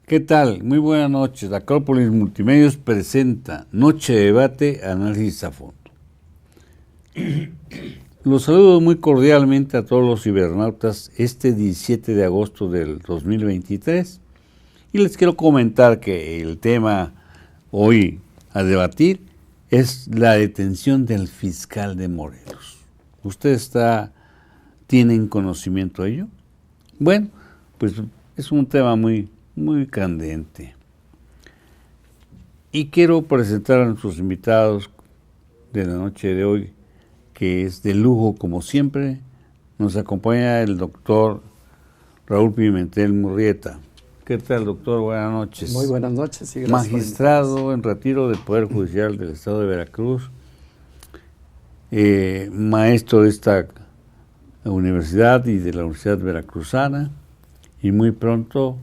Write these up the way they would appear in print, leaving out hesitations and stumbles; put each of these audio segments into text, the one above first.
¿Qué tal? Muy buenas noches. Acrópolis Multimedios presenta Noche de Debate, Análisis a Fondo. Los saludo muy cordialmente a todos los cibernautas este 17 de agosto del 2023 y les quiero comentar que el tema hoy a debatir es la detención del fiscal de Morelos. ¿Ustedes tienen conocimiento de ello? Bueno, pues es un tema muy candente. Y quiero presentar a nuestros invitados de la noche de hoy, que es de lujo como siempre. Nos acompaña el doctor Raúl Pimentel Murrieta. ¿Qué tal, doctor? Buenas noches. Muy buenas noches. Y magistrado en retiro del Poder Judicial del Estado de Veracruz, maestro de esta universidad y de la Universidad Veracruzana, y muy pronto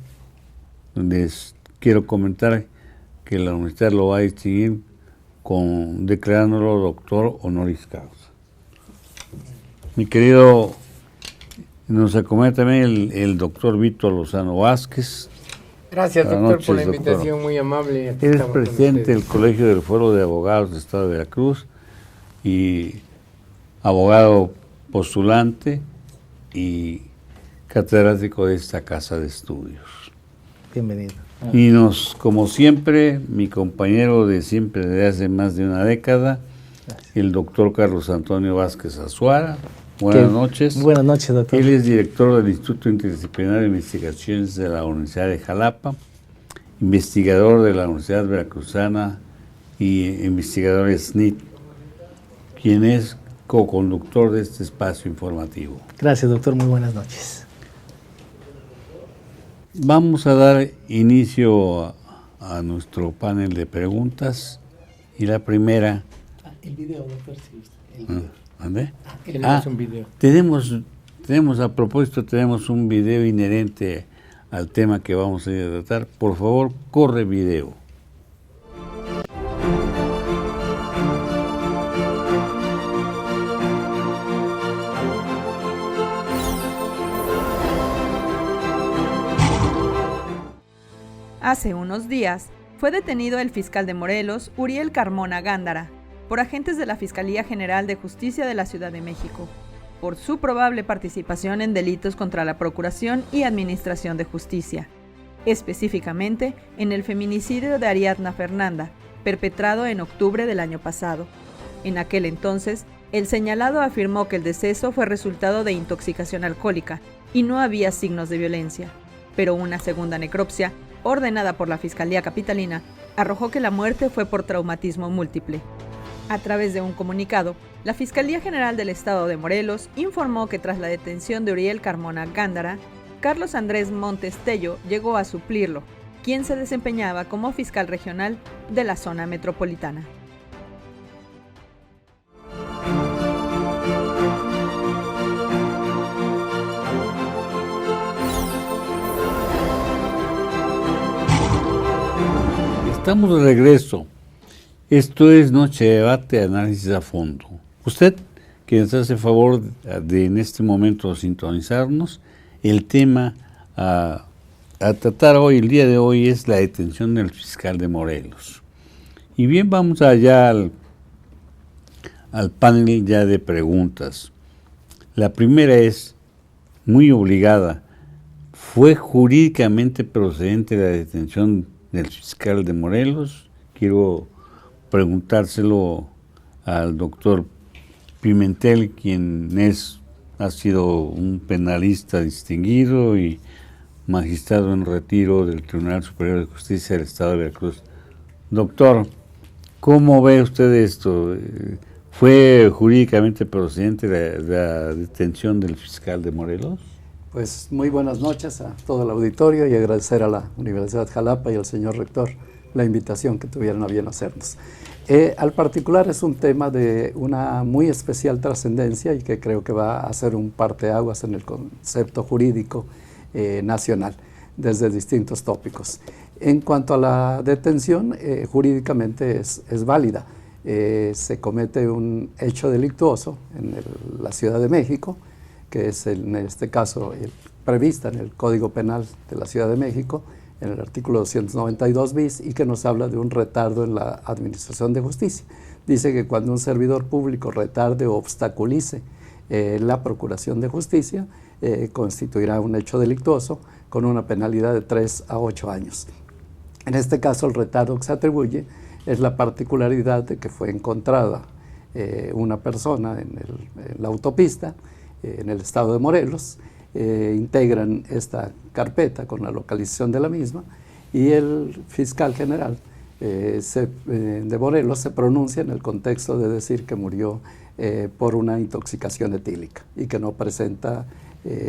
les quiero comentar que la universidad lo va a distinguir declarándolo doctor honoris causa. Mi querido, nos acompaña también el doctor Víctor Lozano Vázquez. Gracias, doctor, por la invitación, doctor. Muy amable. Aquí es presidente del Colegio del Foro de Abogados del Estado de Veracruz y abogado postulante y catedrático de esta casa de estudios. Bienvenido. Y como siempre, mi compañero de siempre desde hace más de una década, el doctor Carlos Antonio Vázquez Azuara. Buenas noches. Buenas noches, doctor. Él es director del Instituto Interdisciplinario de Investigaciones de la Universidad de Jalapa, investigador de la Universidad Veracruzana y investigador SNIT, quien es co-conductor de este espacio informativo. Gracias, doctor. Muy buenas noches. Vamos a dar inicio a nuestro panel de preguntas y la primera... El video, doctor, sí, el video. ¿Dónde? Tenemos un video. Tenemos a propósito, tenemos un video inherente al tema que vamos a ir a tratar. Por favor, corre video. Hace unos días fue detenido el fiscal de Morelos, Uriel Carmona Gándara, por agentes de la Fiscalía General de Justicia de la Ciudad de México, por su probable participación en delitos contra la Procuración y Administración de Justicia, específicamente en el feminicidio de Ariadna Fernanda, perpetrado en octubre del año pasado. En aquel entonces, el señalado afirmó que el deceso fue resultado de intoxicación alcohólica y no había signos de violencia, pero una segunda necropsia, ordenada por la Fiscalía Capitalina, arrojó que la muerte fue por traumatismo múltiple. A través de un comunicado, la Fiscalía General del Estado de Morelos informó que tras la detención de Uriel Carmona Gándara, Carlos Andrés Montes Tello llegó a suplirlo, quien se desempeñaba como fiscal regional de la zona metropolitana. Estamos de regreso. Esto es Noche de Debate, Análisis a Fondo. Usted, que nos hace favor de en este momento sintonizarnos, el tema a tratar hoy, el día de hoy, es la detención del fiscal de Morelos. Y bien, vamos allá al panel ya de preguntas. La primera es muy obligada. ¿Fue jurídicamente procedente la detención del fiscal de Morelos? Quiero preguntárselo al doctor Pimentel, quien ha sido un penalista distinguido y magistrado en retiro del Tribunal Superior de Justicia del Estado de Veracruz. Doctor, ¿cómo ve usted esto? ¿Fue jurídicamente procedente la detención del fiscal de Morelos? Pues muy buenas noches a todo el auditorio y agradecer a la Universidad Jalapa y al señor rector la invitación que tuvieron a bien hacernos. Al particular es un tema de una muy especial trascendencia y que creo que va a ser un parteaguas en el concepto jurídico nacional desde distintos tópicos. En cuanto a la detención, jurídicamente es válida. Se comete un hecho delictuoso en la Ciudad de México, que es en este caso prevista en el Código Penal de la Ciudad de México, en el artículo 292 bis, y que nos habla de un retardo en la administración de justicia. Dice que cuando un servidor público retarde o obstaculice la procuración de justicia, constituirá un hecho delictuoso con una penalidad de 3 a 8 años. En este caso, el retardo que se atribuye es la particularidad de que fue encontrada una persona en la autopista, en el estado de Morelos. Integran esta carpeta con la localización de la misma, y el fiscal general de Morelos se pronuncia en el contexto de decir que murió por una intoxicación etílica y que no presenta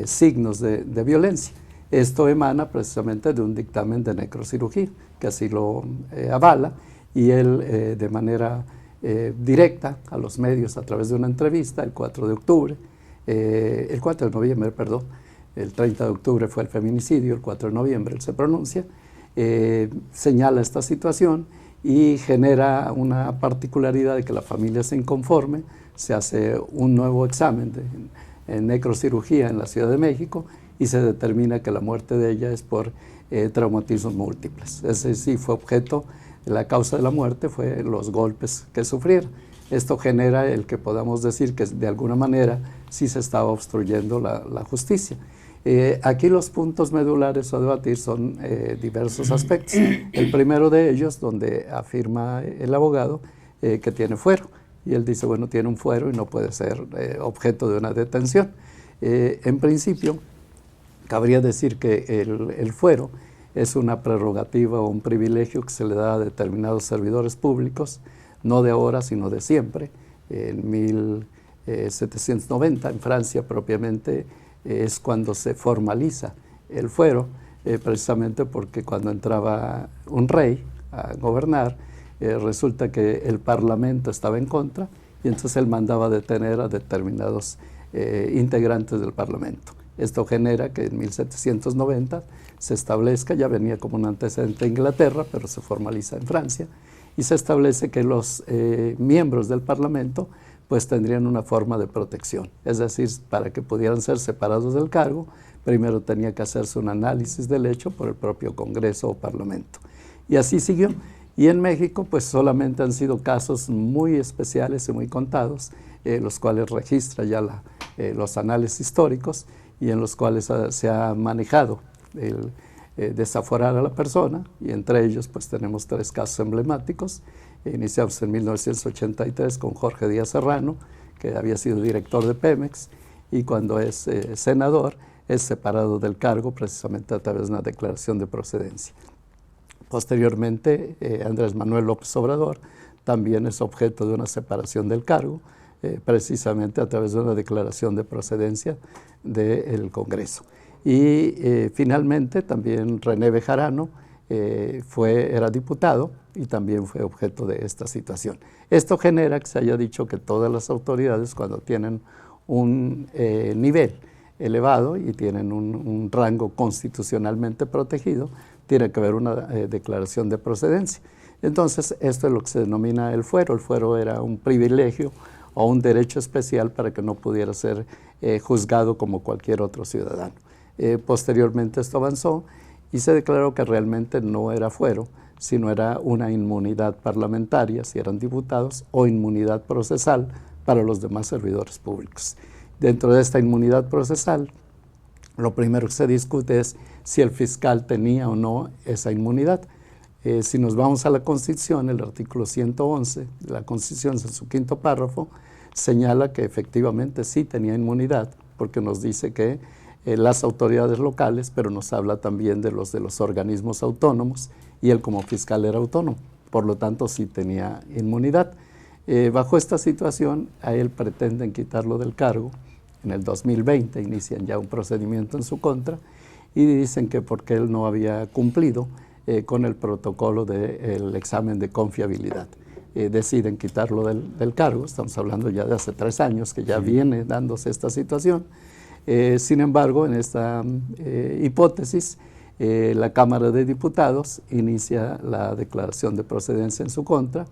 signos de violencia. Esto emana precisamente de un dictamen de necrocirugía que así lo avala, y él de manera directa a los medios a través de una entrevista el 4 de noviembre, el 30 de octubre fue el feminicidio, el 4 de noviembre él se pronuncia, señala esta situación y genera una particularidad de que la familia se inconforme, se hace un nuevo examen en necrocirugía en la Ciudad de México y se determina que la muerte de ella es por traumatismos múltiples. Ese sí fue objeto, la causa de la muerte fue los golpes que sufrieron. Esto genera el que podamos decir que de alguna manera sí se estaba obstruyendo la justicia. Aquí los puntos medulares a debatir son diversos aspectos. El primero de ellos, donde afirma el abogado que tiene fuero, y él dice, bueno, tiene un fuero y no puede ser objeto de una detención. En principio, cabría decir que el fuero es una prerrogativa o un privilegio que se le da a determinados servidores públicos, no de ahora, sino de siempre. En 1790, en Francia propiamente, es cuando se formaliza el fuero, precisamente porque cuando entraba un rey a gobernar, resulta que el parlamento estaba en contra, y entonces él mandaba detener a determinados integrantes del parlamento. Esto genera que en 1790 se establezca, ya venía como un antecedente de Inglaterra, pero se formaliza en Francia, y se establece que los miembros del parlamento pues tendrían una forma de protección. Es decir, para que pudieran ser separados del cargo, primero tenía que hacerse un análisis del hecho por el propio Congreso o Parlamento. Y así siguió. Y en México, pues solamente han sido casos muy especiales y muy contados, los cuales registra ya los análisis históricos, y en los cuales se ha manejado el desaforar a la persona, y entre ellos pues tenemos 3 casos emblemáticos. Iniciamos en 1983 con Jorge Díaz Serrano, que había sido director de Pemex, y cuando es senador es separado del cargo precisamente a través de una declaración de procedencia. Posteriormente, Andrés Manuel López Obrador también es objeto de una separación del cargo, precisamente a través de una declaración de procedencia del Congreso. Y finalmente también René Bejarano era diputado y también fue objeto de esta situación. Esto genera que se haya dicho que todas las autoridades, cuando tienen un nivel elevado y tienen un rango constitucionalmente protegido, tiene que haber una declaración de procedencia. Entonces, esto es lo que se denomina el fuero. El fuero era un privilegio o un derecho especial para que no pudiera ser juzgado como cualquier otro ciudadano. Posteriormente esto avanzó y se declaró que realmente no era fuero, sino era una inmunidad parlamentaria, si eran diputados, o inmunidad procesal para los demás servidores públicos. Dentro de esta inmunidad procesal, lo primero que se discute es si el fiscal tenía o no esa inmunidad. Si nos vamos a la Constitución, el artículo 111 de la Constitución, en su 5º párrafo, señala que efectivamente sí tenía inmunidad, porque nos dice que las autoridades locales, pero nos habla también de los organismos autónomos, y él como fiscal era autónomo, por lo tanto sí tenía inmunidad. Bajo esta situación, a él pretenden quitarlo del cargo. En el 2020 inician ya un procedimiento en su contra y dicen que porque él no había cumplido con el protocolo del examen de confiabilidad. Deciden quitarlo del cargo. Estamos hablando ya de hace 3 años que ya viene dándose esta situación. Sin embargo, en esta hipótesis, la Cámara de Diputados inicia la declaración de procedencia en su contra,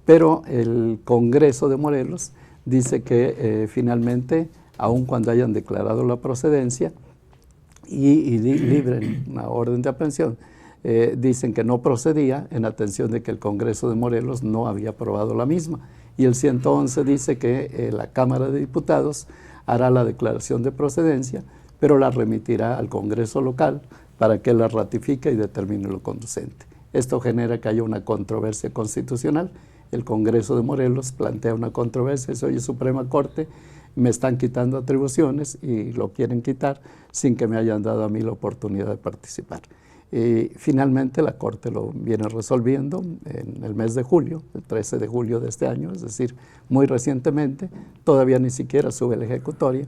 pero el Congreso de Morelos dice que finalmente, aun cuando hayan declarado la procedencia y libren una orden de aprehensión, dicen que no procedía en atención de que el Congreso de Morelos no había aprobado la misma. Y el 111 dice que la Cámara de Diputados hará la declaración de procedencia, pero la remitirá al Congreso local para que la ratifique y determine lo conducente. Esto genera que haya una controversia constitucional. El Congreso de Morelos plantea una controversia, dice, oye, Suprema Corte, me están quitando atribuciones y lo quieren quitar sin que me hayan dado a mí la oportunidad de participar. Y finalmente la Corte lo viene resolviendo en el mes de julio, el 13 de julio de este año, es decir, muy recientemente, todavía ni siquiera sube la ejecutoria,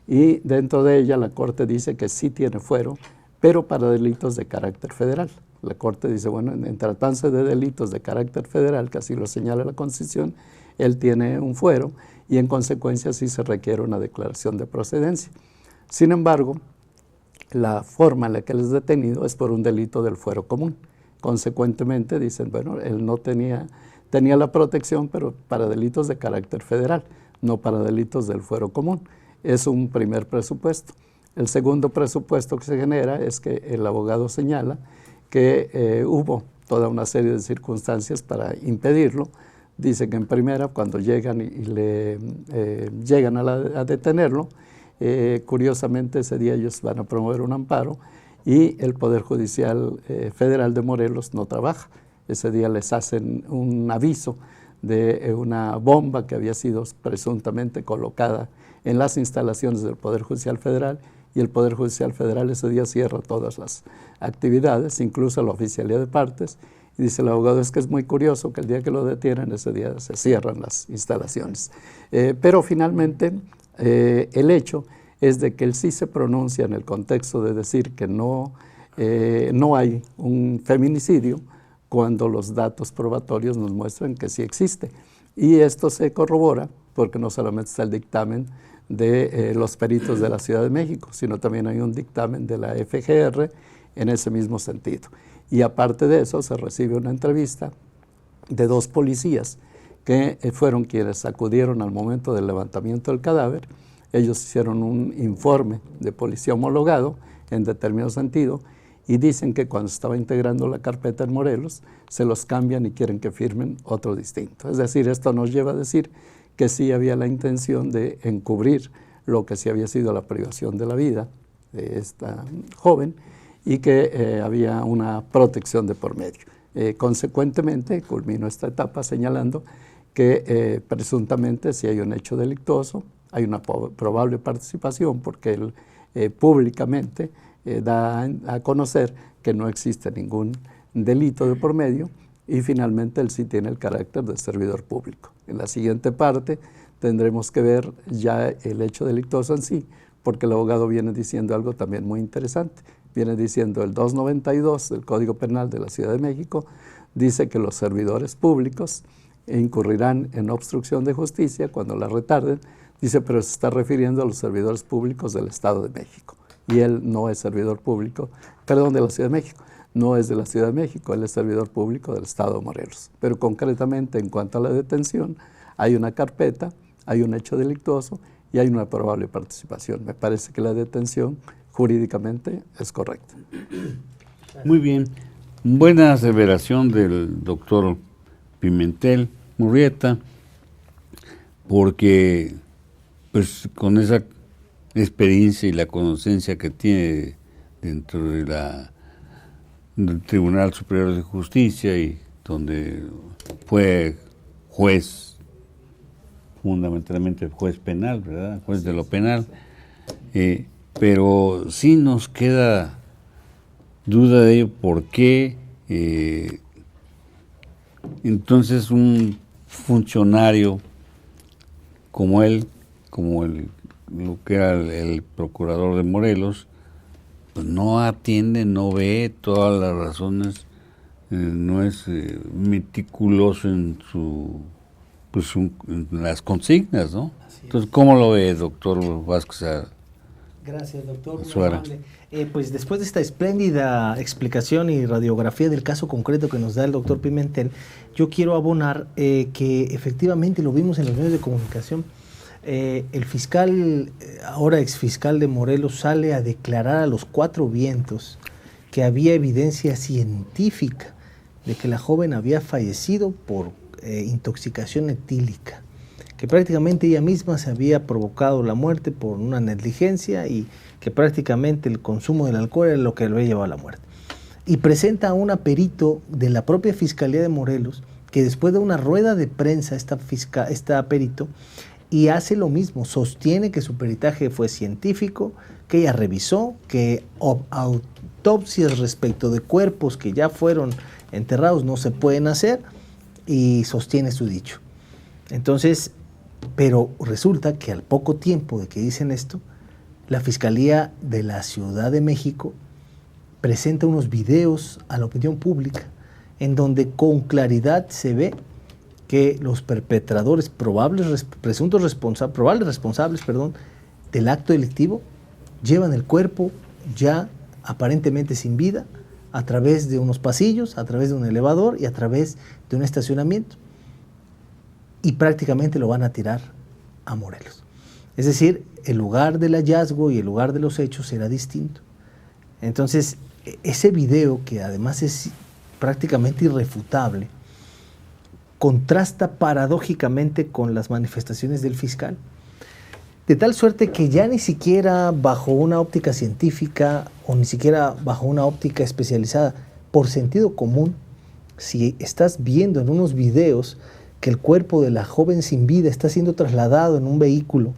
y dentro de ella la Corte dice que sí tiene fuero, pero para delitos de carácter federal. La Corte dice, bueno, en tratándose de delitos de carácter federal, que así lo señala la Constitución, él tiene un fuero y en consecuencia sí se requiere una declaración de procedencia. Sin embargo, la forma en la que él es detenido es por un delito del fuero común. Consecuentemente dicen, bueno, él no tenía la protección, pero para delitos de carácter federal, no para delitos del fuero común. Es un primer presupuesto. El segundo presupuesto que se genera es que el abogado señala que hubo toda una serie de circunstancias para impedirlo. Dice que en primera, cuando llegan llegan a detenerlo, curiosamente ese día ellos van a promover un amparo y el Poder Judicial Federal de Morelos no trabaja. Ese día les hacen un aviso de una bomba que había sido presuntamente colocada en las instalaciones del Poder Judicial Federal, y el Poder Judicial Federal ese día cierra todas las actividades, incluso la oficialía de partes, y dice el abogado, es que es muy curioso que el día que lo detienen, ese día se cierran las instalaciones. Pero finalmente el hecho es de que él sí se pronuncia en el contexto de decir que no hay un feminicidio, cuando los datos probatorios nos muestran que sí existe. Y esto se corrobora porque no solamente está el dictamen de los peritos de la Ciudad de México, sino también hay un dictamen de la FGR en ese mismo sentido. Y aparte de eso, se recibe una entrevista de 2 policías que fueron quienes acudieron al momento del levantamiento del cadáver. Ellos hicieron un informe de policía homologado en determinado sentido y dicen que cuando estaba integrando la carpeta en Morelos, se los cambian y quieren que firmen otro distinto. Es decir, esto nos lleva a decir que sí había la intención de encubrir lo que sí había sido la privación de la vida de esta joven y que había una protección de por medio. Consecuentemente, culminó esta etapa señalando que presuntamente si hay un hecho delictuoso, hay una probable participación porque él públicamente da a conocer que no existe ningún delito de por medio y finalmente él sí tiene el carácter de servidor público. En la siguiente parte tendremos que ver ya el hecho delictuoso en sí, porque el abogado viene diciendo algo también muy interesante. Viene diciendo el 292 del Código Penal de la Ciudad de México, dice que los servidores públicos incurrirán en obstrucción de justicia cuando la retarden. Dice, pero se está refiriendo a los servidores públicos del Estado de México. Y él no es servidor público, perdón, de la Ciudad de México. No es de la Ciudad de México, él es servidor público del Estado de Morelos. Pero concretamente, en cuanto a la detención, hay una carpeta, hay un hecho delictuoso y hay una probable participación. Me parece que la detención jurídicamente es correcta. Muy bien. Buena aseveración del doctor Pimentel Murrieta, porque pues con esa experiencia y la conocencia que tiene dentro de del Tribunal Superior de Justicia y donde fue juez, fundamentalmente juez penal, ¿verdad? Juez de lo penal, pero sí nos queda duda de ello, ¿por qué entonces un funcionario como él, como lo que era el procurador de Morelos, pues no atiende, no ve todas las razones, no es meticuloso en en las consignas, ¿no? Entonces, ¿cómo lo ve, doctor Vázquez? Gracias, doctor. Suárez. Pues después de esta espléndida explicación y radiografía del caso concreto que nos da el doctor Pimentel, yo quiero abonar que efectivamente lo vimos en los medios de comunicación. El fiscal, ahora exfiscal de Morelos, sale a declarar a los 4 vientos que había evidencia científica de que la joven había fallecido por intoxicación etílica, que prácticamente ella misma se había provocado la muerte por una negligencia y que prácticamente el consumo del alcohol era lo que lo había llevado a la muerte. Y presenta a un perito de la propia Fiscalía de Morelos, que después de una rueda de prensa esta perito, y hace lo mismo, sostiene que su peritaje fue científico, que ella revisó, que autopsias respecto de cuerpos que ya fueron enterrados no se pueden hacer, y sostiene su dicho. Entonces, pero resulta que al poco tiempo de que dicen esto, la Fiscalía de la Ciudad de México presenta unos videos a la opinión pública en donde con claridad se ve que los perpetradores probables responsables del acto delictivo llevan el cuerpo ya aparentemente sin vida a través de unos pasillos, a través de un elevador y a través de un estacionamiento. Y prácticamente lo van a tirar a Morelos. Es decir, el lugar del hallazgo y el lugar de los hechos era distinto. Entonces, ese video, que además es prácticamente irrefutable, contrasta paradójicamente con las manifestaciones del fiscal, de tal suerte que ya ni siquiera bajo una óptica científica o ni siquiera bajo una óptica especializada, por sentido común, si estás viendo en unos videos que el cuerpo de la joven sin vida está siendo trasladado en un vehículo,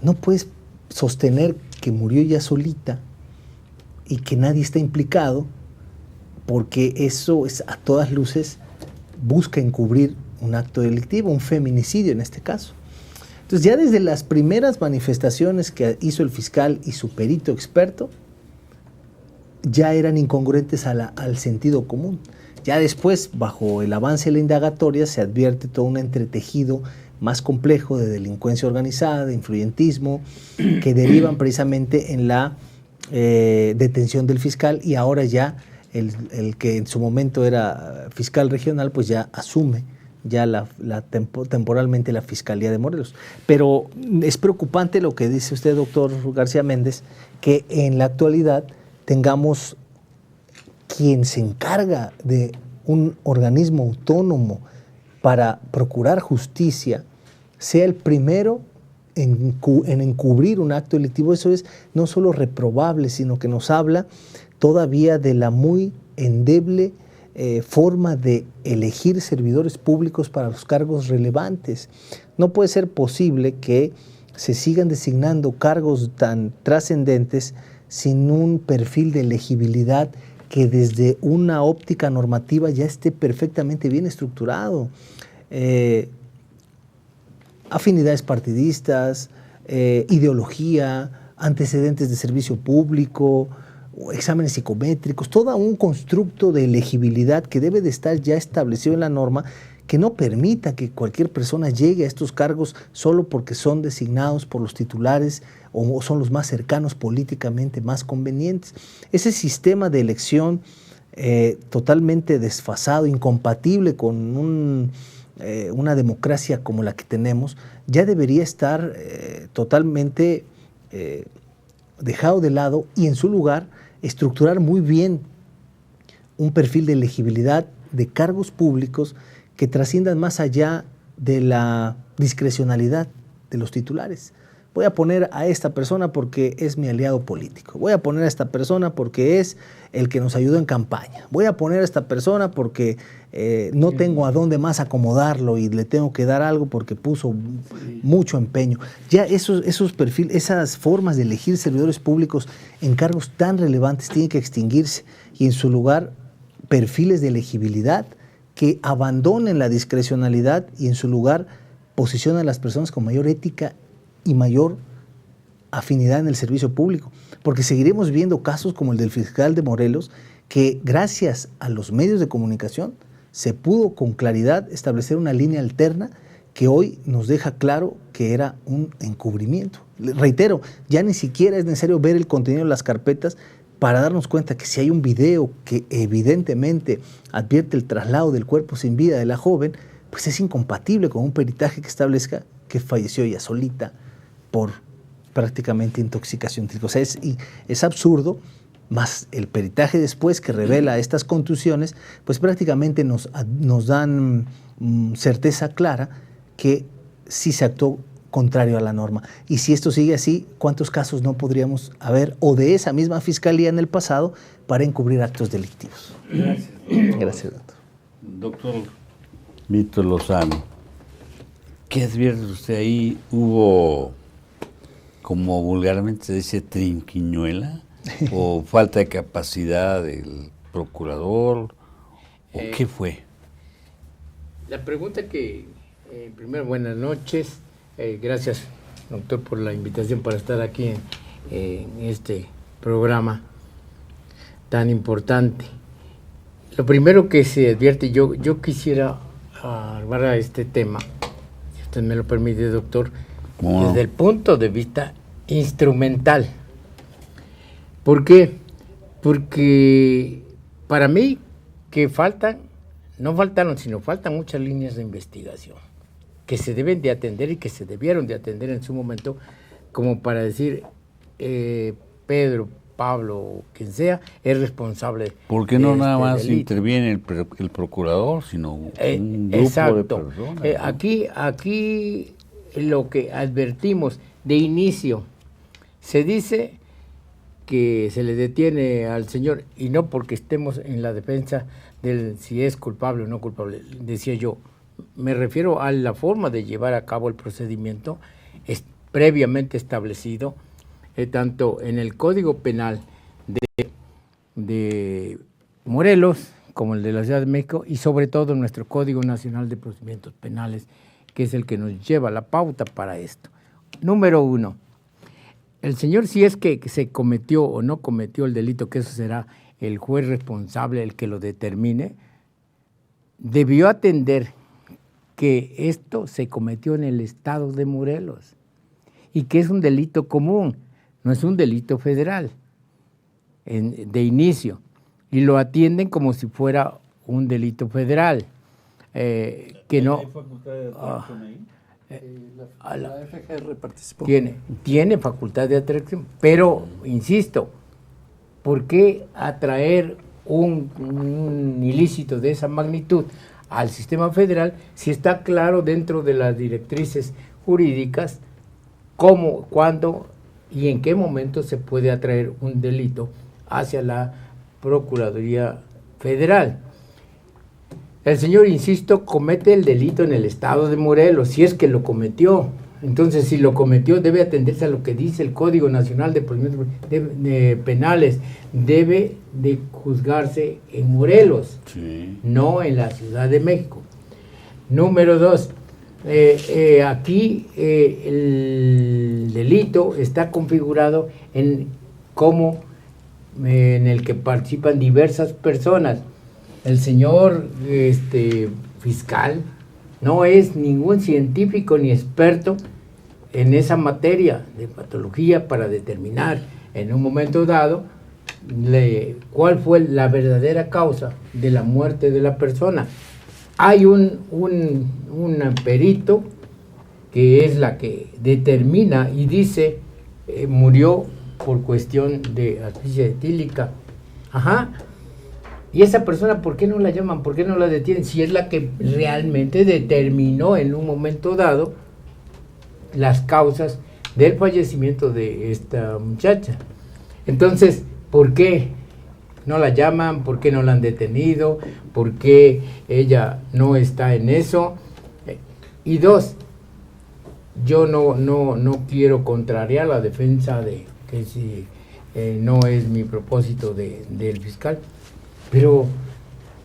no puedes sostener que murió ya solita y que nadie está implicado, porque eso es, a todas luces, busca encubrir un acto delictivo, un feminicidio en este caso. Entonces, ya desde las primeras manifestaciones que hizo el fiscal y su perito experto, ya eran incongruentes al sentido común. Ya después, bajo el avance de la indagatoria, se advierte todo un entretejido más complejo de delincuencia organizada, de influyentismo, que derivan precisamente en la detención del fiscal, y ahora ya el que en su momento era fiscal regional, pues ya asume ya temporalmente la Fiscalía de Morelos. Pero es preocupante lo que dice usted, doctor García Méndez, que en la actualidad tengamos quien se encarga de un organismo autónomo para procurar justicia, sea el primero en encubrir un acto delictivo. Eso es no solo reprobable, sino que nos habla todavía de la muy endeble forma de elegir servidores públicos para los cargos relevantes. No puede ser posible que se sigan designando cargos tan trascendentes sin un perfil de elegibilidad que desde una óptica normativa ya esté perfectamente bien estructurado. Afinidades partidistas, ideología, antecedentes de servicio público, exámenes psicométricos, todo un constructo de elegibilidad que debe de estar ya establecido en la norma, que no permita que cualquier persona llegue a estos cargos solo porque son designados por los titulares o son los más cercanos políticamente, más convenientes. Ese sistema de elección totalmente desfasado, incompatible con una democracia como la que tenemos, ya debería estar totalmente dejado de lado, y en su lugar estructurar muy bien un perfil de elegibilidad de cargos públicos que trasciendan más allá de la discrecionalidad de los titulares. Voy a poner a esta persona porque es mi aliado político. Voy a poner a esta persona porque es el que nos ayudó en campaña. Voy a poner a esta persona porque no tengo a dónde más acomodarlo y le tengo que dar algo porque puso mucho empeño. Ya esos perfiles, esas formas de elegir servidores públicos en cargos tan relevantes tienen que extinguirse, y en su lugar perfiles de elegibilidad que abandonen la discrecionalidad y en su lugar posicionen a las personas con mayor ética y mayor afinidad en el servicio público, porque seguiremos viendo casos como el del fiscal de Morelos, que gracias a los medios de comunicación se pudo con claridad establecer una línea alterna que hoy nos deja claro que era un encubrimiento. Reitero, ya ni siquiera es necesario ver el contenido de las carpetas para darnos cuenta que si hay un video que evidentemente advierte el traslado del cuerpo sin vida de la joven, pues es incompatible con un peritaje que establezca que falleció ella solita por prácticamente intoxicación. O sea, es absurdo más el peritaje después que revela estas contusiones, pues prácticamente nos dan certeza clara que sí se actuó contrario a la norma. Y si esto sigue así, ¿cuántos casos no podríamos haber, o de esa misma fiscalía en el pasado, para encubrir actos delictivos? Gracias, doctor. Gracias, doctor. Doctor Mito Lozano, ¿qué advierte usted ahí? ¿Hubo, como vulgarmente se dice, trinquiñuela? ¿O falta de capacidad del procurador? ¿O qué fue? La pregunta que, primero, buenas noches. Gracias, doctor, por la invitación para estar aquí en este programa tan importante. Lo primero que se advierte, yo quisiera hablar a este tema, si usted me lo permite, doctor, desde el punto de vista instrumental. ¿Por qué? Porque para mí que faltan muchas líneas de investigación que se deben de atender y que se debieron de atender en su momento, como para decir, Pedro, Pablo, quien sea, es responsable. ¿Por qué no nada más delito? Interviene el procurador, sino un grupo exacto. de personas? Aquí lo que advertimos de inicio, se dice que se le detiene al señor, y no porque estemos en la defensa del si es culpable o no culpable, decía yo, me refiero a la forma de llevar a cabo el procedimiento es previamente establecido, tanto en el Código Penal de Morelos como el de la Ciudad de México, y sobre todo en nuestro Código Nacional de Procedimientos Penales, que es el que nos lleva la pauta para esto. Número 1, el señor, si es que se cometió o no cometió el delito, que eso será el juez responsable el que lo determine, debió atender que esto se cometió en el estado de Morelos y que es un delito común, no es un delito federal de inicio, y lo atienden como si fuera un delito federal. Que no. ¿Hay facultad de atracción ahí? La FGR participó. Tiene facultad de atracción, pero, insisto, ¿por qué atraer un ilícito de esa magnitud al sistema federal si está claro dentro de las directrices jurídicas cómo, cuándo y en qué momento se puede atraer un delito hacia la Procuraduría Federal? El señor, insisto, comete el delito en el estado de Morelos, si es que lo cometió. Entonces, si lo cometió, debe atenderse a lo que dice el Código Nacional de Procedimientos Penales. Debe de juzgarse en Morelos, Sí. no en la Ciudad de México. Número 2, aquí el delito está configurado en el que participan diversas personas. El señor fiscal no es ningún científico ni experto en esa materia de patología para determinar en un momento dado cuál fue la verdadera causa de la muerte de la persona. Hay un perito que es la que determina y dice murió por cuestión de asfixia etílica. Ajá. Y esa persona, ¿por qué no la llaman? ¿Por qué no la detienen? Si es la que realmente determinó en un momento dado las causas del fallecimiento de esta muchacha. Entonces, ¿por qué no la llaman? ¿Por qué no la han detenido? ¿Por qué ella no está en eso? Y 2, yo no quiero contrariar la defensa de que si no es mi propósito del fiscal, pero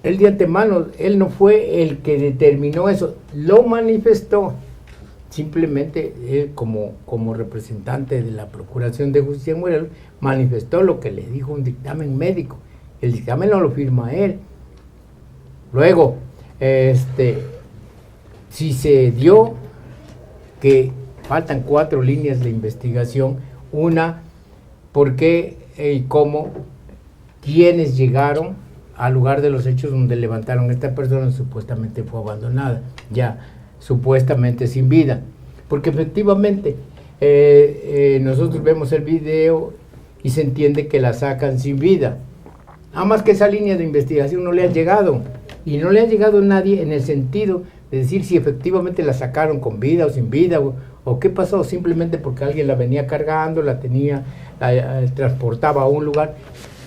él de antemano, él no fue el que determinó eso, lo manifestó. Simplemente él como representante de la Procuración de Justicia en Morelos manifestó lo que le dijo un dictamen médico. El dictamen no lo firma él. Luego, si se dio que faltan 4 líneas de investigación, una, ¿por qué y cómo? ¿Quiénes llegaron al lugar de los hechos donde levantaron a esta persona? Supuestamente fue abandonada, ya supuestamente sin vida, porque efectivamente nosotros vemos el video y se entiende que la sacan sin vida. Nada más que esa línea de investigación no le ha llegado, y no le ha llegado a nadie en el sentido de decir si efectivamente la sacaron con vida o sin vida, o qué pasó, simplemente porque alguien la venía cargando, la transportaba a un lugar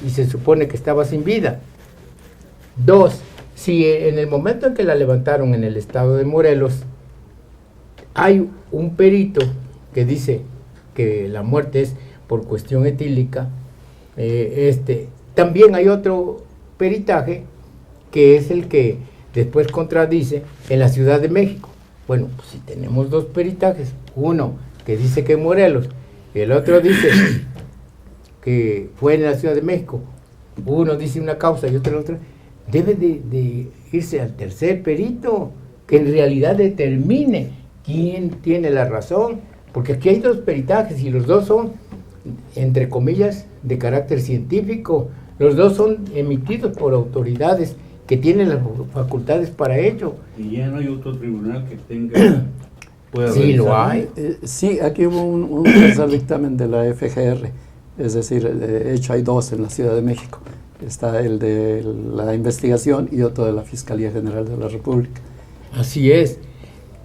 y se supone que estaba sin vida. 2, si en el momento en que la levantaron en el estado de Morelos, hay un perito que dice que la muerte es por cuestión etílica, también hay otro peritaje que es el que después contradice en la Ciudad de México. Bueno, pues si tenemos 2 peritajes, uno que dice que en Morelos y el otro dice que fue en la Ciudad de México, uno dice una causa y otro la otra, debe de irse al tercer perito que en realidad determine quién tiene la razón, porque aquí hay 2 peritajes y los 2 son, entre comillas, de carácter científico, los 2 son emitidos por autoridades que tienen las facultades para ello. Y ya no hay otro tribunal que tenga... Sí, lo hay. Sí, aquí hubo un tercer dictamen de la FGR, es decir, de hecho hay 2 en la Ciudad de México. Está el de la investigación y otro de la Fiscalía General de la República. Así es.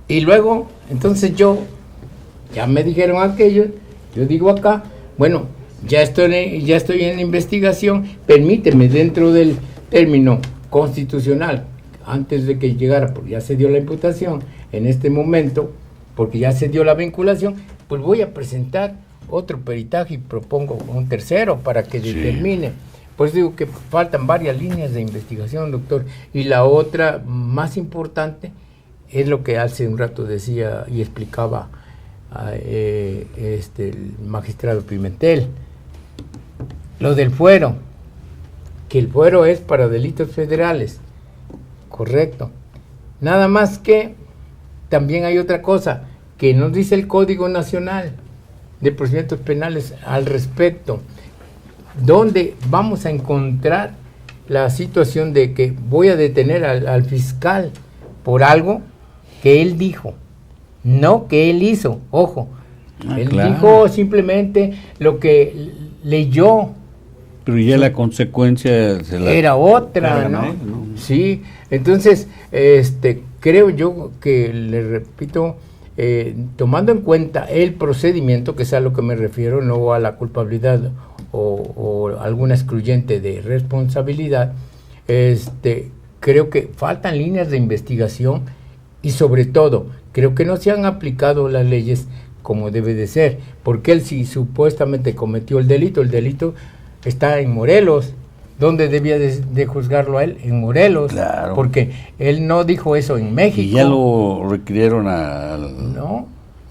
Y luego, entonces ya me dijeron aquello, yo digo acá, bueno, ya estoy en investigación, permíteme dentro del término constitucional, antes de que llegara, porque ya se dio la imputación, en este momento, porque ya se dio la vinculación, pues voy a presentar otro peritaje y propongo un tercero para que determine. Pues digo que faltan varias líneas de investigación, doctor, y la otra más importante es lo que hace un rato decía y explicaba el magistrado Pimentel, lo del fuero, que el fuero es para delitos federales, correcto. Nada más que también hay otra cosa que nos dice el Código Nacional de Procedimientos Penales al respecto, donde vamos a encontrar la situación de que voy a detener al fiscal por algo que él dijo, no que él hizo, ojo, él dijo simplemente lo que leyó. Pero ya la consecuencia era otra, ¿no? Sí, entonces, creo yo que, le repito, tomando en cuenta el procedimiento, que es a lo que me refiero, no a la culpabilidad o alguna excluyente de responsabilidad, creo que faltan líneas de investigación y sobre todo, creo que no se han aplicado las leyes como debe de ser, porque él si supuestamente cometió el delito está en Morelos. ¿Dónde debía de juzgarlo a él? En Morelos. Claro. Porque él no dijo eso en México. Y ya lo requirieron a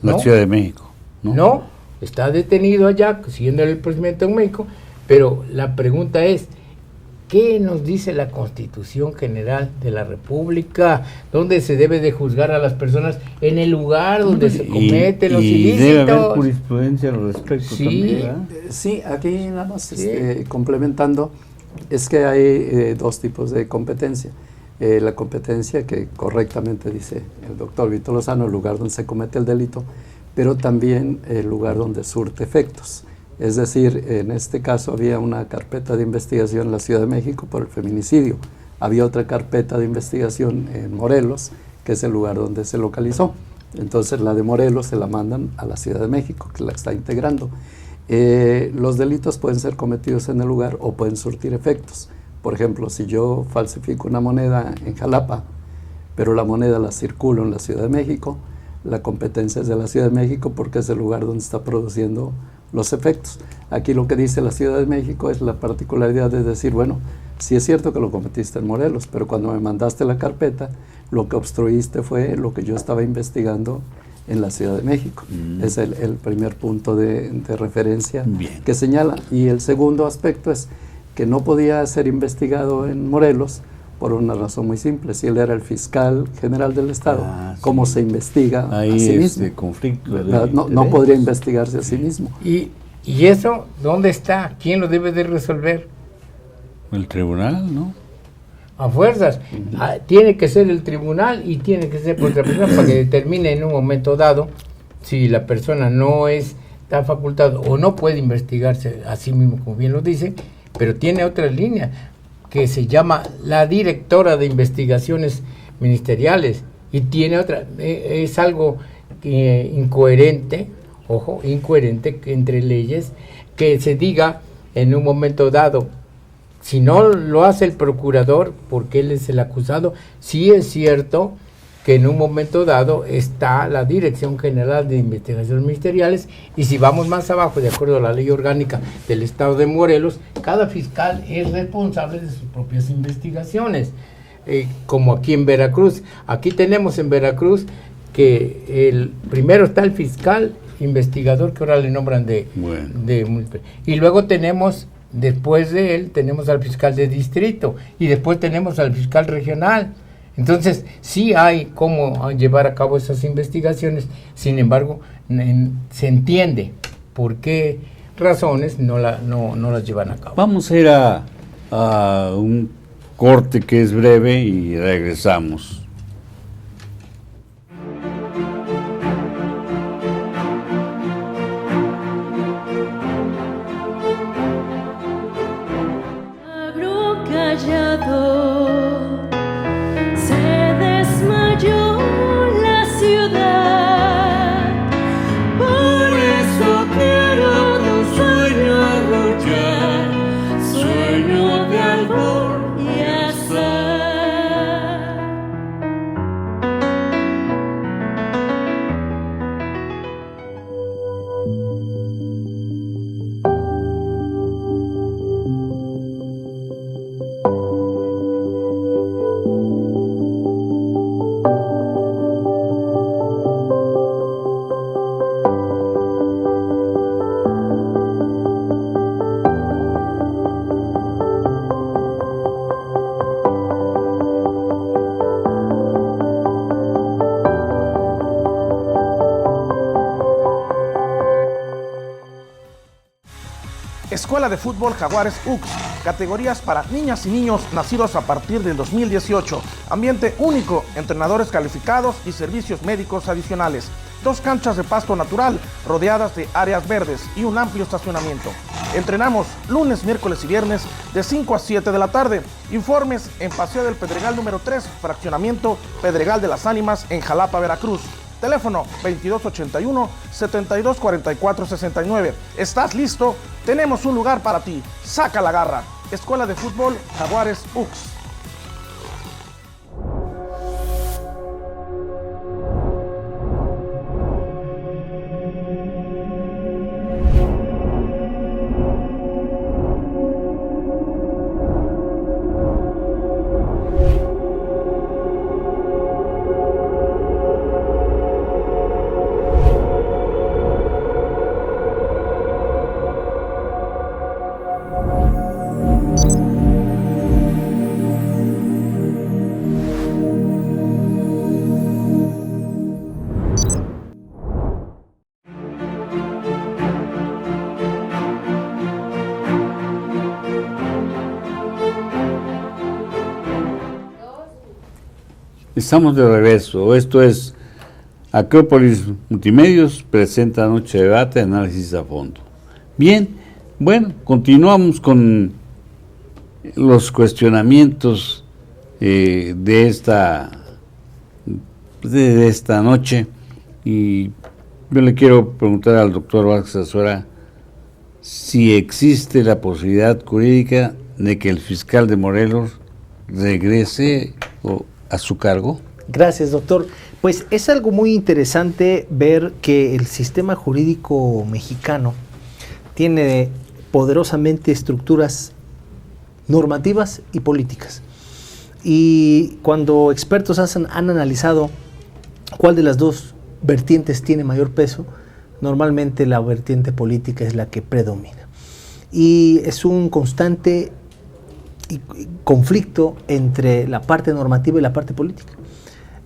la Ciudad de México. No, está detenido allá, siguiendo el procedimiento en México, pero la pregunta es, ¿qué nos dice la Constitución General de la República? ¿Dónde se debe de juzgar a las personas? En el lugar donde se cometen los ilícitos. Debe haber jurisprudencia al respecto también, ¿verdad? Sí, aquí nada más complementando, es que hay 2 tipos de competencia. La competencia que correctamente dice el doctor Vito Lozano, el lugar donde se comete el delito, pero también el lugar donde surte efectos. Es decir, en este caso había una carpeta de investigación en la Ciudad de México por el feminicidio. Había otra carpeta de investigación en Morelos, que es el lugar donde se localizó. Entonces la de Morelos se la mandan a la Ciudad de México, que la está integrando. Los delitos pueden ser cometidos en el lugar o pueden surtir efectos. Por ejemplo, si yo falsifico una moneda en Jalapa, pero la moneda la circulo en la Ciudad de México, la competencia es de la Ciudad de México porque es el lugar donde está produciendo los efectos. Aquí lo que dice la Ciudad de México es la particularidad de decir, bueno, sí es cierto que lo cometiste en Morelos, pero cuando me mandaste la carpeta, lo que obstruiste fue lo que yo estaba investigando en la Ciudad de México. Es el primer punto de referencia que señala. Y el segundo aspecto es que no podía ser investigado en Morelos por una razón muy simple. Si él era el fiscal general del Estado, ¿cómo se investiga a sí mismo? Conflicto no podría investigarse a sí mismo. ¿Y eso dónde está? ¿Quién lo debe de resolver? El tribunal, ¿no? A fuerzas. Tiene que ser el tribunal y tiene que ser otra persona para que determine en un momento dado si la persona no es está facultado o no puede investigarse a sí mismo, como bien lo dice, pero tiene otra línea que se llama la directora de investigaciones ministeriales y tiene otra, es algo incoherente, ojo, incoherente entre leyes, que se diga en un momento dado, si no lo hace el procurador, porque él es el acusado, sí es cierto que en un momento dado está la Dirección General de Investigaciones Ministeriales, y si vamos más abajo, de acuerdo a la ley orgánica del Estado de Morelos, cada fiscal es responsable de sus propias investigaciones, como aquí en Veracruz. Aquí tenemos en Veracruz que primero está el fiscal investigador, que ahora le nombran y luego tenemos, después de él, tenemos al fiscal de distrito, y después tenemos al fiscal regional. Entonces, sí hay cómo llevar a cabo esas investigaciones, sin embargo, se entiende por qué razones no las llevan a cabo. Vamos a ir a un corte que es breve y regresamos. Escuela de Fútbol Jaguares UX, categorías para niñas y niños nacidos a partir del 2018, ambiente único, entrenadores calificados y servicios médicos adicionales, 2 canchas de pasto natural rodeadas de áreas verdes y un amplio estacionamiento. Entrenamos lunes, miércoles y viernes de 5 a 7 de la tarde. Informes en Paseo del Pedregal número 3, fraccionamiento Pedregal de las Ánimas en Jalapa, Veracruz. Teléfono 2281-7244-69. ¿Estás listo? Tenemos un lugar para ti. Saca la garra. Escuela de Fútbol Jaguares UX. Estamos de regreso. Esto es Acrópolis Multimedios, presenta Noche de Debate, análisis a fondo. Bien, bueno, continuamos con los cuestionamientos de esta noche, y yo le quiero preguntar al doctor Vázquez Azuara si existe la posibilidad jurídica de que el fiscal de Morelos regrese a su cargo. Gracias, doctor. Pues es algo muy interesante ver que el sistema jurídico mexicano tiene poderosamente estructuras normativas y políticas. Y cuando expertos han analizado cuál de las dos vertientes tiene mayor peso, normalmente la vertiente política es la que predomina. Y es un constante conflicto entre la parte normativa y la parte política.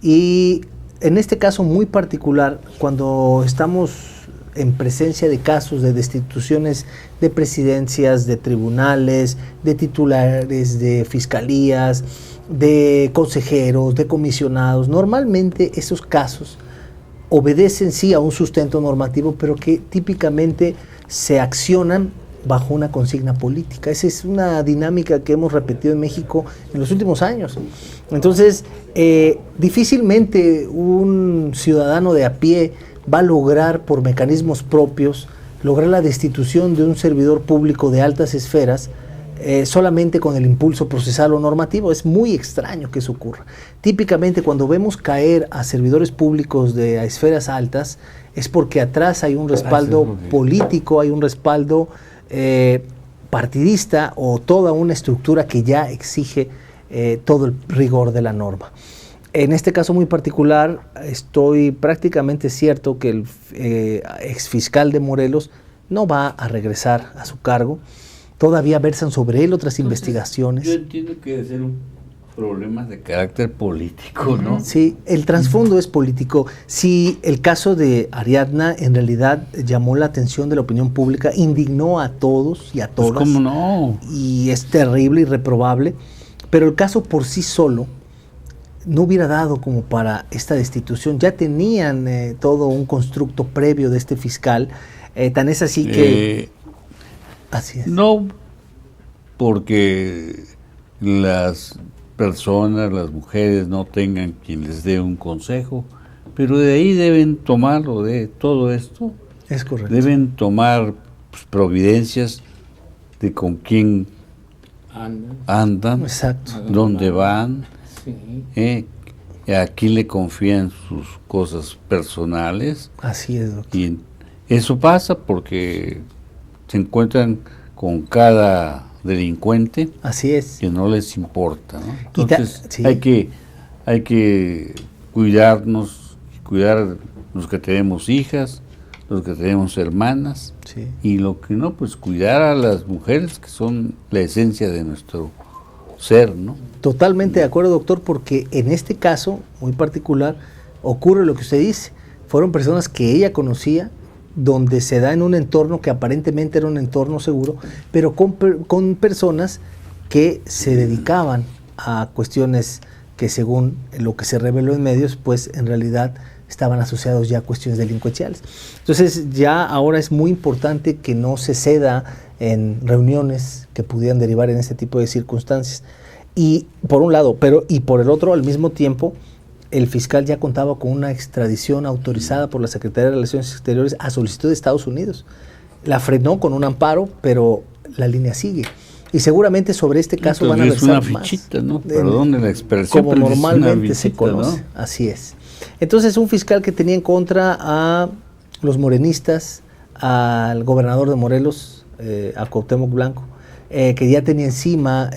Y en este caso muy particular, cuando estamos en presencia de casos de destituciones de presidencias, de tribunales, de titulares de fiscalías, de consejeros, de comisionados, normalmente esos casos obedecen sí a un sustento normativo, pero que típicamente se accionan bajo una consigna política. Esa es una dinámica que hemos repetido en México en los últimos años. Entonces, difícilmente un ciudadano de a pie va a lograr por mecanismos propios lograr la destitución de un servidor público de altas esferas solamente con el impulso procesal o normativo. Es muy extraño que eso ocurra. Típicamente cuando vemos caer a servidores públicos de esferas altas es porque atrás hay un respaldo político, hay un respaldo partidista o toda una estructura que ya exige todo el rigor de la norma. En este caso muy particular, estoy prácticamente cierto que el exfiscal de Morelos no va a regresar a su cargo. Todavía versan sobre él otras investigaciones. Yo entiendo que debe ser un problema de carácter político, ¿no? Sí, el trasfondo es político. Sí, el caso de Ariadna en realidad llamó la atención de la opinión pública, indignó a todos y a todas. Pues cómo no. Y es terrible y reprobable, pero el caso por sí solo no hubiera dado como para esta destitución. Ya tenían todo un constructo previo de este fiscal, tan es así que... Así es. No, porque las personas, las mujeres no tengan quien les dé un consejo, pero de ahí deben tomarlo, de todo esto. Es correcto. Deben tomar pues, providencias de con quién andan, exacto, dónde van, sí. A quién le confían sus cosas personales. Así es, doctor. Y eso pasa porque se encuentran con cada delincuente. Así es. Que no les importa, ¿no? Entonces sí. hay que cuidarnos, cuidar los que tenemos hijas, los que tenemos hermanas, sí. Y lo que no, pues cuidar a las mujeres que son la esencia de nuestro ser, ¿no? Totalmente de acuerdo, doctor, porque en este caso muy particular ocurre lo que usted dice. Fueron personas que ella conocía, donde se da en un entorno que aparentemente era un entorno seguro, pero con personas que se dedicaban a cuestiones que según lo que se reveló en medios, pues en realidad estaban asociados ya a cuestiones delincuenciales. Entonces ya ahora es muy importante que no se ceda en reuniones que pudieran derivar en este tipo de circunstancias. Y por un lado, y por el otro, al mismo tiempo, el fiscal ya contaba con una extradición autorizada por la Secretaría de Relaciones Exteriores a solicitud de Estados Unidos. La frenó con un amparo, pero la línea sigue. Y seguramente sobre este caso van a versar una más. fichita, ¿no? Perdón de la expresión, como normalmente se conoce. ¿No? Así es. Entonces, un fiscal que tenía en contra a los morenistas, al gobernador de Morelos, a Cuauhtémoc Blanco, que ya tenía encima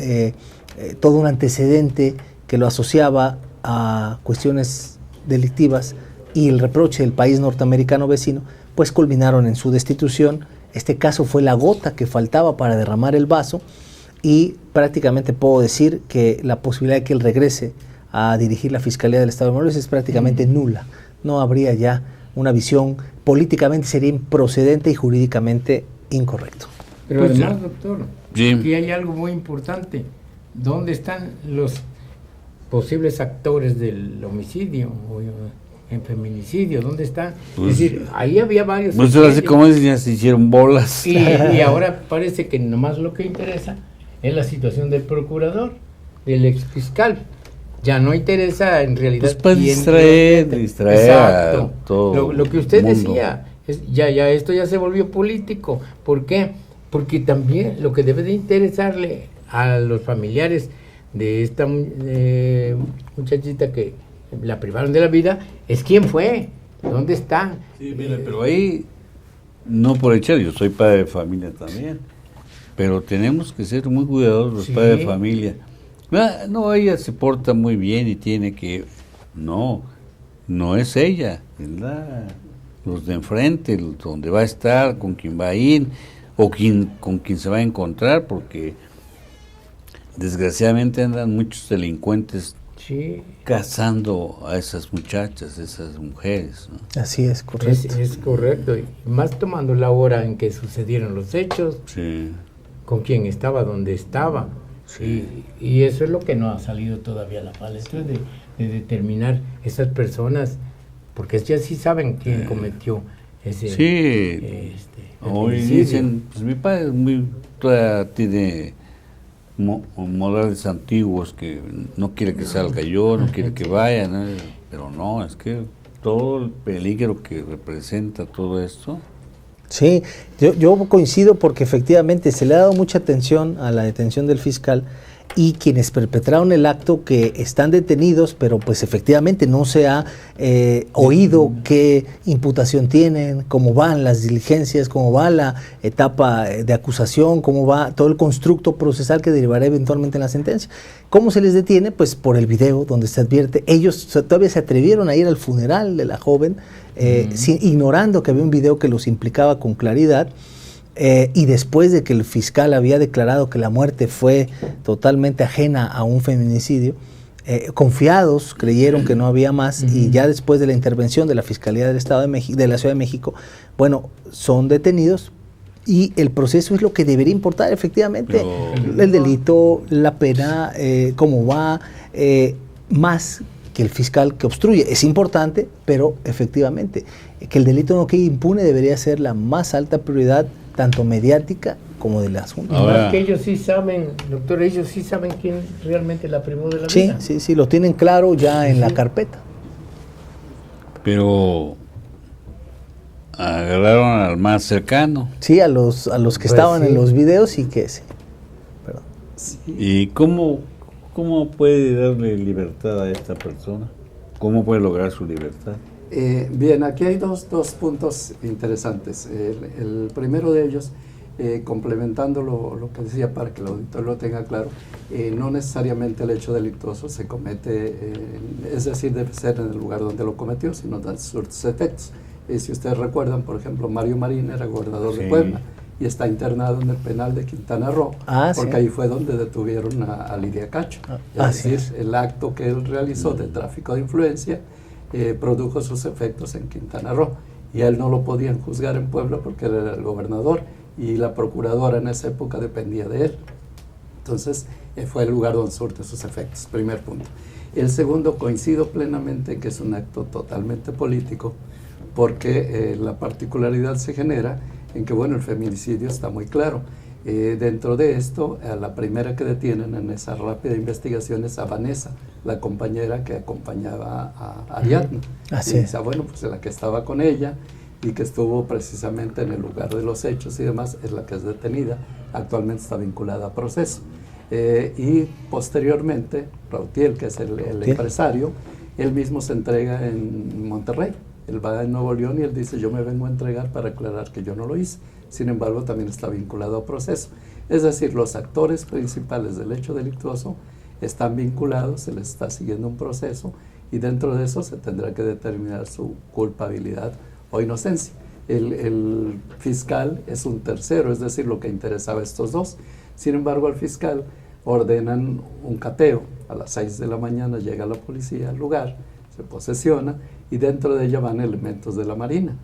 todo un antecedente que lo asociaba a cuestiones delictivas y el reproche del país norteamericano vecino, pues culminaron en su destitución. Este caso fue la gota que faltaba para derramar el vaso y prácticamente puedo decir que la posibilidad de que él regrese a dirigir la Fiscalía del Estado de Morelos es prácticamente nula. No habría ya una visión, políticamente sería improcedente y jurídicamente incorrecto. Pero Pues además, ya. doctor, Sí. aquí hay algo muy importante. ¿Dónde están los posibles actores del homicidio o en feminicidio? ¿Dónde están? Pues, es decir, ahí había varios. Pues ahora sí, como es, ya se hicieron bolas. Y ahora parece que nomás lo que interesa es la situación del procurador, del exfiscal. Ya no interesa en realidad. Pues para quién distraer Exacto. a todo Lo que usted mundo. decía, ya esto ya se volvió político. ¿Por qué? Porque también lo que debe de interesarle a los familiares de esta muchachita que la privaron de la vida es quién fue, dónde está. Sí, mira, pero ahí, no por echar, yo soy padre de familia también, pero tenemos que ser muy cuidadosos los Sí. padres de familia. No, ella se porta muy bien y tiene que... No es ella, es los de enfrente, donde va a estar, con quién va a ir, o con quién se va a encontrar, porque desgraciadamente andan muchos delincuentes Sí, cazando a esas muchachas, esas mujeres, ¿no? Así es, correcto. es correcto. Y más tomando la hora en que sucedieron los hechos, Sí. con quién estaba, dónde estaba. Y eso es lo que no ha salido todavía a la palestra, de determinar esas personas porque ya sí saben quién cometió ese sí, hoy dicen, pues mi padre todavía tiene modales antiguos, que no quiere que salga yo, no quiere que vaya, ¿no? Pero no, es que todo el peligro que representa todo esto. Sí, yo coincido porque efectivamente se le ha dado mucha atención a la detención del fiscal y quienes perpetraron el acto que están detenidos, pero pues efectivamente no se ha oído qué imputación tienen, cómo van las diligencias, cómo va la etapa de acusación, cómo va todo el constructo procesal que derivará eventualmente en la sentencia. ¿Cómo se les detiene? Pues por el video donde se advierte. Ellos todavía se atrevieron a ir al funeral de la joven, ignorando que había un video que los implicaba con claridad. Y después de que el fiscal había declarado que la muerte fue totalmente ajena a un feminicidio, confiados, creyeron que no había más, y ya después de la intervención de la Fiscalía del Estado de México, de la Ciudad de México, bueno, son detenidos, y el proceso es lo que debería importar efectivamente, el delito, la pena, cómo va, más que el fiscal que obstruye. Es importante, pero efectivamente, que el delito no quede impune debería ser la más alta prioridad, tanto mediática como del asunto. Ahora, que ellos sí saben, doctor, ellos sí saben quién realmente la privó de la vida. Sí, lo tienen claro ya en la carpeta. Pero agarraron al más cercano. Sí, a los que estaban en los videos y que sí. Perdón. Sí. ¿Y cómo puede darle libertad a esta persona? ¿Cómo puede lograr su libertad? Bien, aquí hay dos puntos interesantes. El primero de ellos, complementando lo que decía para que el auditor lo tenga claro, no necesariamente el hecho delictuoso se comete, es decir, debe ser en el lugar donde lo cometió, sino dar sus efectos. Si ustedes recuerdan, por ejemplo, Mario Marín era gobernador de Puebla y está internado en el penal de Quintana Roo, porque ahí fue donde detuvieron a Lidia Cacho. Es decir, el acto que él realizó de tráfico de influencia produjo sus efectos en Quintana Roo, y a él no lo podían juzgar en Puebla porque él era el gobernador y la procuradora en esa época dependía de él. Entonces fue el lugar donde surte sus efectos, primer punto. El segundo, coincido plenamente en que es un acto totalmente político, porque la particularidad se genera en que, bueno, el feminicidio está muy claro. Dentro de esto, a la primera que detienen en esa rápida investigación es a Vanessa, la compañera que acompañaba a Ariadna. Y dice, bueno, pues la que estaba con ella y que estuvo precisamente en el lugar de los hechos y demás, es la que es detenida. Actualmente está vinculada a proceso. Y posteriormente, Rautiel, que es el empresario, él mismo se entrega en Monterrey. Él va en Nuevo León y él dice, yo me vengo a entregar para aclarar que yo no lo hice. Sin embargo, también está vinculado a proceso. Es decir, los actores principales del hecho delictuoso están vinculados, se les está siguiendo un proceso, y dentro de eso se tendrá que determinar su culpabilidad o inocencia. El fiscal es un tercero, es decir, lo que interesaba a estos dos. Sin embargo, al fiscal ordenan un cateo. A las 6 de la mañana llega la policía al lugar, se posesiona, y dentro de ella van elementos de la Marina.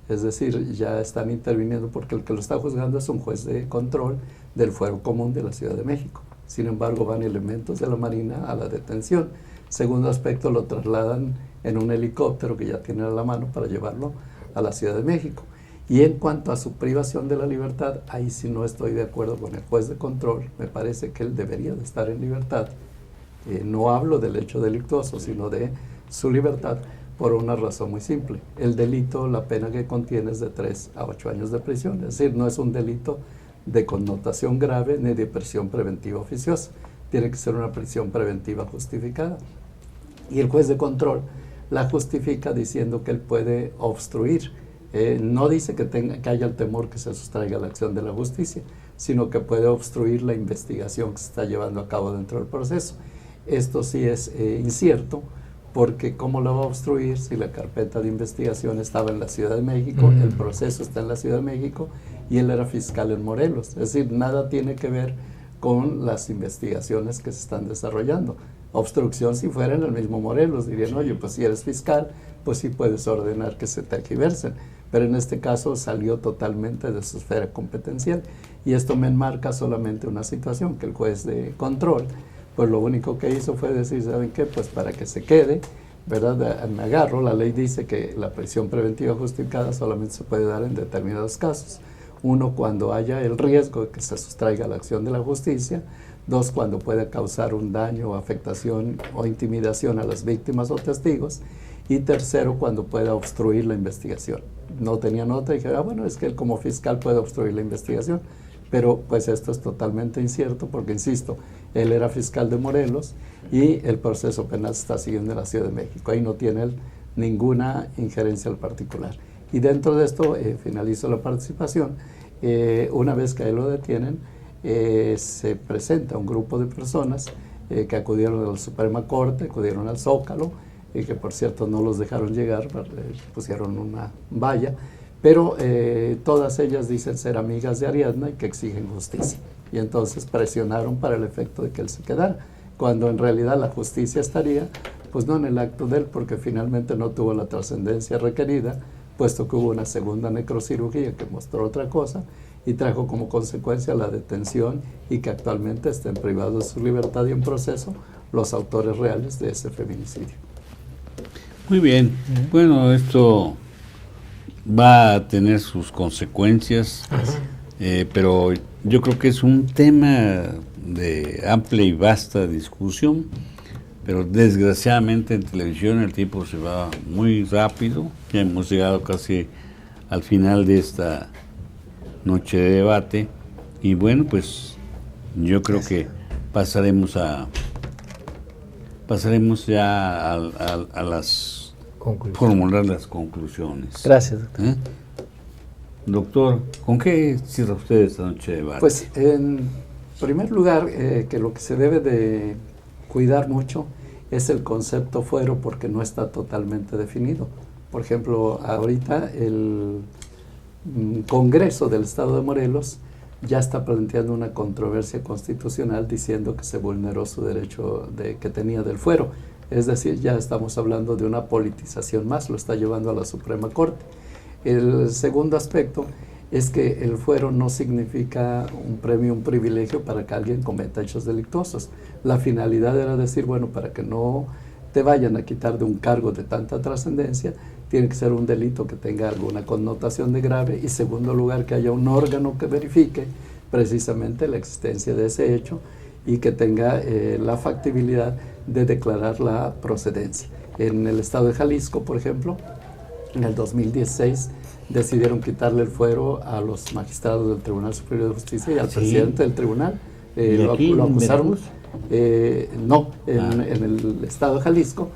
Es decir, ya están interviniendo porque el que lo está juzgando es un juez de control del Fuero Común de la Ciudad de México. Sin embargo, van elementos de la Marina a la detención. Segundo aspecto, lo trasladan en un helicóptero que ya tienen a la mano para llevarlo a la Ciudad de México. Y en cuanto a su privación de la libertad, ahí sí no estoy de acuerdo con el juez de control. Me parece que él debería de estar en libertad. No hablo del hecho delictuoso, sino de su libertad, por una razón muy simple. El delito, la pena que contiene es de 3 a 8 años de prisión. Es decir, no es un delito de connotación grave ni de prisión preventiva oficiosa. Tiene que ser una prisión preventiva justificada. Y el juez de control la justifica diciendo que él puede obstruir. No dice que haya el temor que se sustraiga la acción de la justicia, sino que puede obstruir la investigación que se está llevando a cabo dentro del proceso. Esto sí es incierto, porque ¿cómo lo va a obstruir si la carpeta de investigación estaba en la Ciudad de México, el proceso está en la Ciudad de México y él era fiscal en Morelos? Es decir, nada tiene que ver con las investigaciones que se están desarrollando. Obstrucción si fuera en el mismo Morelos, dirían, oye, pues si eres fiscal, pues sí puedes ordenar que se tergiversen, pero en este caso salió totalmente de su esfera competencial, y esto me enmarca solamente una situación, que el juez de control, pues lo único que hizo fue decir, ¿saben qué? Pues para que se quede, ¿verdad? Me agarro, la ley dice que la prisión preventiva justificada solamente se puede dar en determinados casos. Uno, cuando haya el riesgo de que se sustraiga la acción de la justicia. Dos, cuando pueda causar un daño o afectación o intimidación a las víctimas o testigos. Y tercero, cuando pueda obstruir la investigación. No tenía nota y dije, bueno, es que él como fiscal puede obstruir la investigación. Pero pues esto es totalmente incierto porque, insisto, él era fiscal de Morelos y el proceso penal se está siguiendo en la Ciudad de México. Ahí no tiene él ninguna injerencia al particular. Y dentro de esto, finalizo la participación, una vez que a él lo detienen, se presenta un grupo de personas que acudieron a la Suprema Corte, acudieron al Zócalo, y que por cierto no los dejaron llegar, pusieron una valla, pero todas ellas dicen ser amigas de Ariadna y que exigen justicia. Y entonces presionaron para el efecto de que él se quedara, cuando en realidad la justicia estaría, pues no en el acto de él, porque finalmente no tuvo la trascendencia requerida, puesto que hubo una segunda necrocirugía que mostró otra cosa y trajo como consecuencia la detención y que actualmente estén privados de su libertad y en proceso los autores reales de ese feminicidio. Muy bien. Bueno, esto va a tener sus consecuencias, pero yo creo que es un tema de amplia y vasta discusión, pero desgraciadamente en televisión el tiempo se va muy rápido. Ya hemos llegado casi al final de esta noche de debate y bueno, pues yo creo que pasaremos ya a las formular las conclusiones. Gracias, doctor. Doctor, ¿con qué cierra usted esta noche de debate? Pues en primer lugar, que lo que se debe de cuidar mucho es el concepto fuero porque no está totalmente definido. Por ejemplo, ahorita el Congreso del Estado de Morelos ya está planteando una controversia constitucional diciendo que se vulneró su derecho que tenía del fuero. Es decir, ya estamos hablando de una politización más, lo está llevando a la Suprema Corte. El segundo aspecto es que el fuero no significa un premio, un privilegio para que alguien cometa hechos delictuosos. La finalidad era decir, bueno, para que no te vayan a quitar de un cargo de tanta trascendencia, tiene que ser un delito que tenga alguna connotación de grave y, segundo lugar, que haya un órgano que verifique precisamente la existencia de ese hecho y que tenga la factibilidad de declarar la procedencia. En el estado de Jalisco, por ejemplo, en el 2016 decidieron quitarle el fuero a los magistrados del Tribunal Superior de Justicia y al presidente del tribunal. Lo acusaron. En el estado de Jalisco,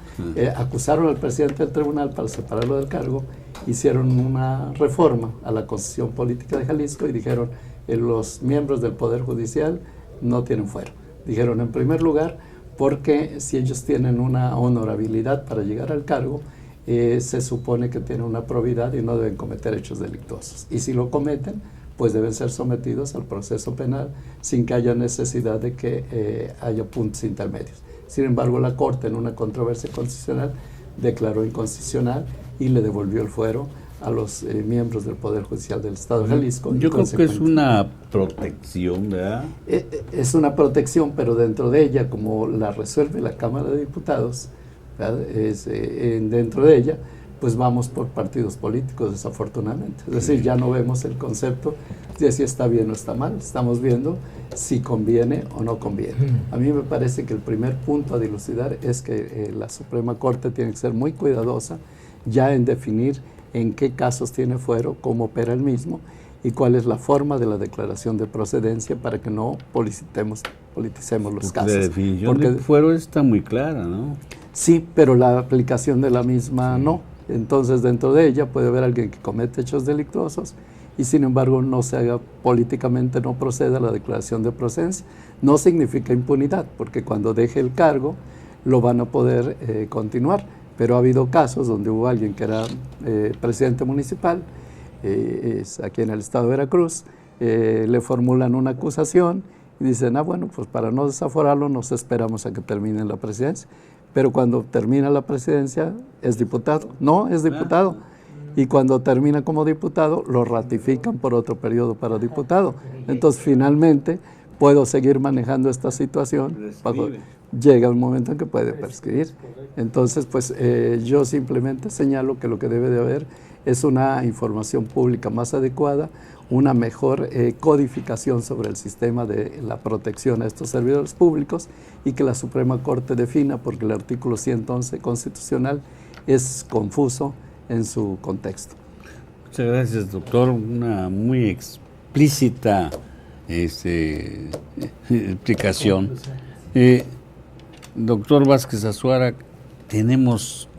acusaron al presidente del tribunal para separarlo del cargo, hicieron una reforma a la Constitución Política de Jalisco y dijeron los miembros del Poder Judicial no tienen fuero. Dijeron en primer lugar porque si ellos tienen una honorabilidad para llegar al cargo, se supone que tienen una probidad y no deben cometer hechos delictuosos. Y si lo cometen, pues deben ser sometidos al proceso penal sin que haya necesidad de que haya puntos intermedios. Sin embargo, la Corte, en una controversia constitucional, declaró inconstitucional y le devolvió el fuero a los miembros del Poder Judicial del Estado de Jalisco. Yo creo que es una protección, ¿verdad? Es una protección, pero dentro de ella, como la resuelve la Cámara de Diputados, dentro de ella, pues vamos por partidos políticos, desafortunadamente. Es decir, ya no vemos el concepto de si está bien o está mal, estamos viendo si conviene o no conviene. A mí me parece que el primer punto a dilucidar es que la Suprema Corte tiene que ser muy cuidadosa ya en definir en qué casos tiene fuero, cómo opera el mismo y cuál es la forma de la declaración de procedencia para que no politicemos los casos. La definición del fuero está muy clara, ¿no? Sí, pero la aplicación de la misma no. Entonces, dentro de ella puede haber alguien que comete hechos delictuosos y, sin embargo, no se haga políticamente, no proceda a la declaración de procedencia. No significa impunidad, porque cuando deje el cargo lo van a poder continuar. Pero ha habido casos donde hubo alguien que era presidente municipal, aquí en el estado de Veracruz, le formulan una acusación y dicen, bueno, pues para no desaforarlo nos esperamos a que termine la presidencia. Pero cuando termina la presidencia es diputado. No, es diputado. Y cuando termina como diputado lo ratifican por otro periodo para diputado. Entonces finalmente puedo seguir manejando esta situación, llega un momento en que puede prescribir. Entonces, pues yo simplemente señalo que lo que debe de haber es una información pública más adecuada, una mejor codificación sobre el sistema de la protección a estos servidores públicos y que la Suprema Corte defina, porque el artículo 111 constitucional es confuso en su contexto. Muchas gracias, doctor. Una muy explícita explicación. Doctor Vázquez Azuara, tenemos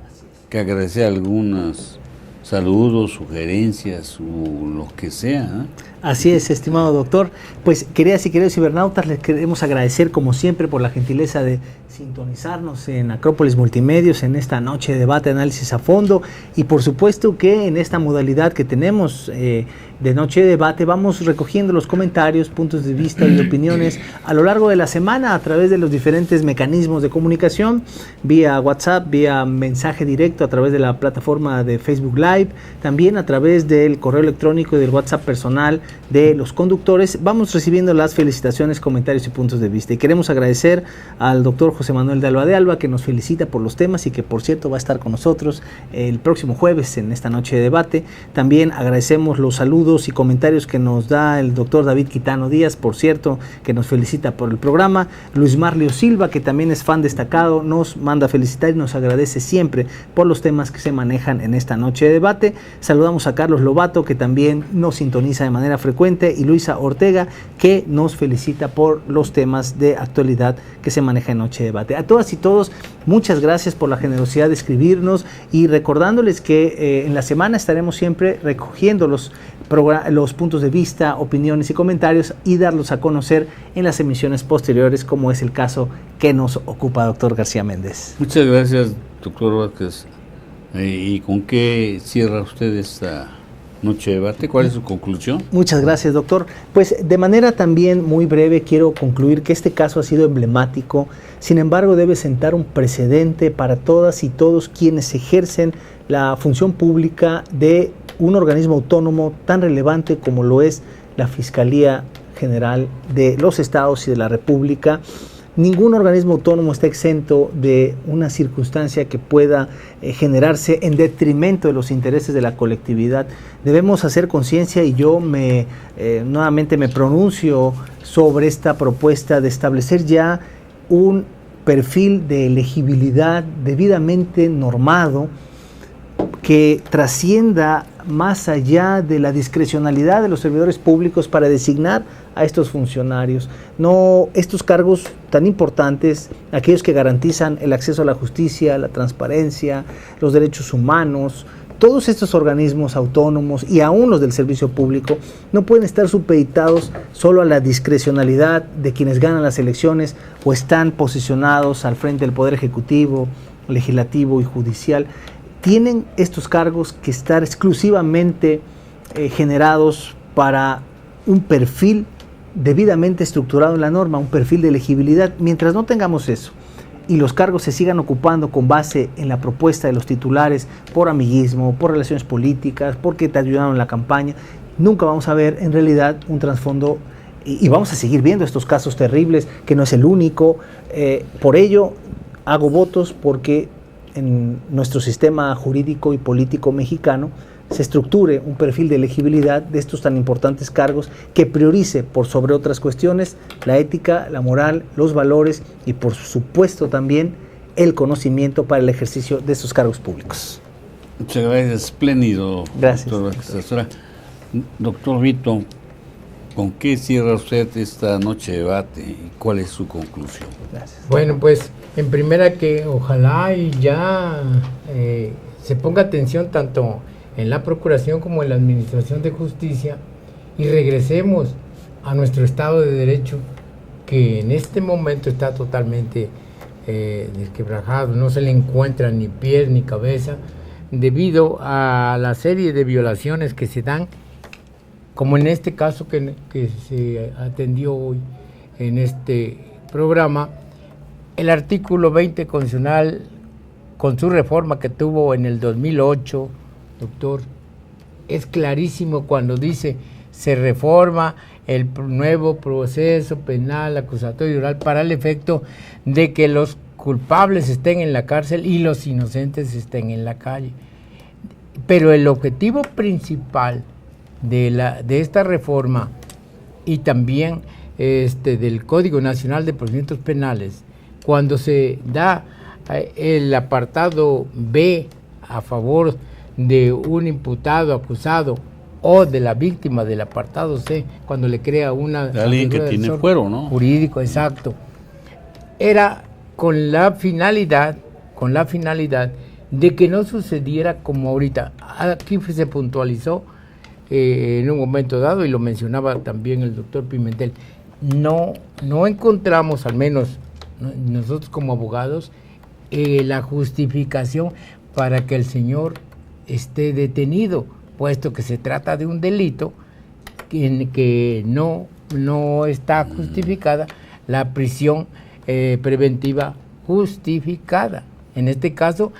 que agradecer algunos saludos, sugerencias o lo que sea, ¿eh? Así es, estimado doctor. Pues, queridas y queridos cibernautas, les queremos agradecer como siempre por la gentileza de sintonizarnos en Acrópolis Multimedios en esta noche de debate, análisis a fondo, y por supuesto que en esta modalidad que tenemos de noche de debate vamos recogiendo los comentarios, puntos de vista y opiniones a lo largo de la semana a través de los diferentes mecanismos de comunicación, vía WhatsApp, vía mensaje directo a través de la plataforma de Facebook Live, también a través del correo electrónico y del WhatsApp personal de los conductores. Vamos recibiendo las felicitaciones, comentarios y puntos de vista, y queremos agradecer al doctor José Manuel de Alba de Alba, que nos felicita por los temas y que por cierto va a estar con nosotros el próximo jueves en esta noche de debate. También agradecemos los saludos y comentarios que nos da el doctor David Quitano Díaz, por cierto, que nos felicita por el programa. Luis Marlio Silva, que también es fan destacado, nos manda a felicitar y nos agradece siempre por los temas que se manejan en esta noche de debate. Saludamos a Carlos Lobato, que también nos sintoniza de manera frecuente, y Luisa Ortega, que nos felicita por los temas de actualidad que se maneja en noche de debate. A todas y todos, muchas gracias por la generosidad de escribirnos, y recordándoles que en la semana estaremos siempre recogiendo los puntos de vista, opiniones y comentarios, y darlos a conocer en las emisiones posteriores, como es el caso que nos ocupa, doctor García Méndez. Muchas gracias, doctor Vázquez. ¿Y con qué cierra usted esta noche de debate? ¿Cuál es su conclusión? Muchas gracias, doctor. Pues de manera también muy breve quiero concluir que este caso ha sido emblemático, sin embargo debe sentar un precedente para todas y todos quienes ejercen la función pública de un organismo autónomo tan relevante como lo es la Fiscalía General de los Estados y de la República. Ningún organismo autónomo está exento de una circunstancia que pueda generarse en detrimento de los intereses de la colectividad. Debemos hacer conciencia, y yo nuevamente me pronuncio sobre esta propuesta de establecer ya un perfil de elegibilidad debidamente normado que trascienda más allá de la discrecionalidad de los servidores públicos para designar a estos funcionarios. No, estos cargos tan importantes, aquellos que garantizan el acceso a la justicia, la transparencia, los derechos humanos, todos estos organismos autónomos y aún los del servicio público no pueden estar supeditados solo a la discrecionalidad de quienes ganan las elecciones o están posicionados al frente del Poder Ejecutivo, Legislativo y Judicial. Tienen estos cargos que estar exclusivamente generados para un perfil debidamente estructurado en la norma, un perfil de elegibilidad. Mientras no tengamos eso y los cargos se sigan ocupando con base en la propuesta de los titulares por amiguismo, por relaciones políticas, porque te ayudaron en la campaña, nunca vamos a ver en realidad un trasfondo, y vamos a seguir viendo estos casos terribles, que no es el único. Por ello hago votos porque en nuestro sistema jurídico y político mexicano se estructure un perfil de elegibilidad de estos tan importantes cargos que priorice por sobre otras cuestiones la ética, la moral, los valores y por supuesto también el conocimiento para el ejercicio de estos cargos públicos. Muchas gracias, espléndido. Gracias. Doctor Vito, ¿con qué cierra usted esta noche de debate y cuál es su conclusión? Gracias. Bueno, pues en primera que ojalá y ya se ponga atención tanto en la Procuración como en la Administración de Justicia y regresemos a nuestro Estado de Derecho, que en este momento está totalmente desquebrajado, no se le encuentra ni pies ni cabeza debido a la serie de violaciones que se dan, como en este caso que se atendió hoy en este programa. El artículo 20 constitucional, con su reforma que tuvo en el 2008, doctor, es clarísimo cuando dice: se reforma el nuevo proceso penal acusatorio y oral para el efecto de que los culpables estén en la cárcel y los inocentes estén en la calle. Pero el objetivo principal de esta reforma y también del Código Nacional de Procedimientos Penales, cuando se da el apartado B a favor de un imputado, acusado o de la víctima del apartado C, cuando le crea una... Alguien que tiene fuero, ¿no? Jurídico, exacto. Era con la finalidad de que no sucediera como ahorita. Aquí se puntualizó en un momento dado, y lo mencionaba también el doctor Pimentel, no encontramos, al menos nosotros como abogados, la justificación para que el señor esté detenido, puesto que se trata de un delito en que no está justificada la prisión preventiva justificada. En este caso,